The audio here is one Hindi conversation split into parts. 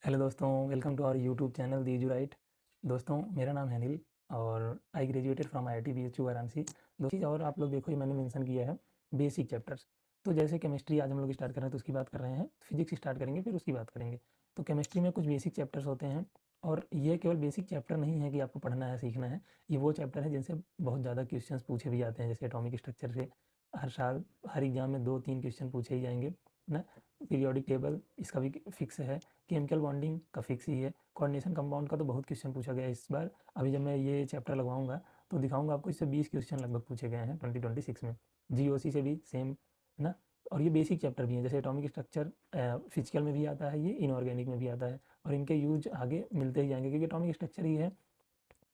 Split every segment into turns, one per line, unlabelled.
हेलो दोस्तों, welcome to our YouTube channel the you right. दोस्तों, मेरा नाम है अनिल और I graduated from IIT BHU Varanasi. दो चीज़ और आप लोग देखो, ये मैंने मेंशन किया है, बेसिक चैप्टर्स। तो जैसे केमिस्ट्री आज हम लोग स्टार्ट कर रहे हैं तो उसकी बात कर रहे हैं, फिजिक्स स्टार्ट करेंगे फिर उसकी बात करेंगे। तो केमिस्ट्री में कुछ बेसिक चैप्टर्स होते हैं और ये केवल बेसिक चैप्टर नहीं है कि आपको पढ़ना है सीखना है। ये वो चैप्टर है जिनसे बहुत ज़्यादा क्वेश्चंस पूछे भी जाते हैं, जैसे एटॉमिक स्ट्रक्चर से हर साल हर एग्जाम में 2-3 क्वेश्चन पूछे ही जाएंगे ना। पीरियोडिक टेबल इसका भी फिक्स है, केमिकल बॉन्डिंग का फिक्स ही है, कोऑर्डिनेशन कंपाउंड का तो बहुत क्वेश्चन पूछा गया है इस बार। अभी जब मैं ये चैप्टर लगवाऊंगा तो दिखाऊंगा आपको, इससे 20 क्वेश्चन लगभग पूछे गए हैं 2026 में। जीओसी से भी सेम है ना। और ये बेसिक चैप्टर भी हैं, जैसे एटॉमिक स्ट्रक्चर फिजिकल में भी आता है, ये इनऑर्गेनिक में भी आता है और इनके यूज आगे मिलते ही जाएंगे, क्योंकि एटॉमिक स्ट्रक्चर ही है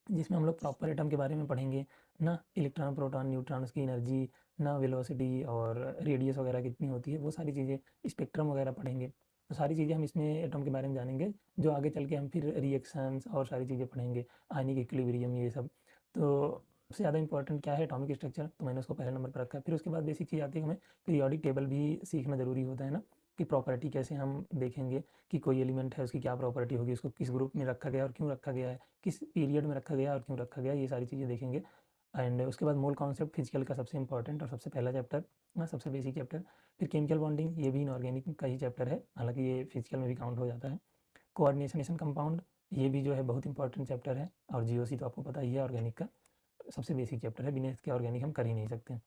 जिसमें हम लोग प्रॉपर एटम के बारे में पढ़ेंगे ना। इलेक्ट्रॉन प्रोटॉन न्यूट्रॉन्स की एनर्जी ना, वेलोसिटी और रेडियस वगैरह कितनी होती है, वो सारी चीज़ें, स्पेक्ट्रम वगैरह पढ़ेंगे। तो सारी चीज़ें हम इसमें एटम के बारे में जानेंगे, जो आगे चल के हम फिर रिएक्शंस और सारी चीज़ें पढ़ेंगे, आयनिक इक्विलिब्रियम ये सब। तो सबसे ज़्यादा इंपॉर्टेंट क्या है, एटॉमिक स्ट्रक्चर, तो मैंने उसको पहले नंबर पर रखा है। फिर उसके बाद बेसिक चीज़ आती है, हमें पीरियोडिक टेबल भी सीखना ज़रूरी होता है ना, कि प्रॉपर्टी कैसे हम देखेंगे कि कोई एलिमेंट है उसकी क्या प्रॉपर्टी होगी, उसको किस ग्रुप में रखा गया और क्यों रखा गया है, किस पीरियड में रखा गया और क्यों रखा गया, ये सारी चीज़ें देखेंगे। एंड उसके बाद मोल कॉन्सेप्ट फिजिकल का सबसे इंपॉर्टेंट और सबसे पहला चैप्टर ना, सबसे बेसिक चैप्टर। फिर केमिकल बॉन्डिंग, ये भी इनऑर्गेनिक का ही चैप्टर है, हालांकि ये फिजिकल में भी काउंट हो जाता है। कोऑर्डिनेशन कंपाउंड, ये भी जो है बहुत इंपॉर्टेंट चैप्टर है। और जीओसी तो आपको पता ही है, ऑर्गेनिक का सबसे बेसिक चैप्टर है, बिना इसके ऑर्गेनिक हम कर ही नहीं सकते।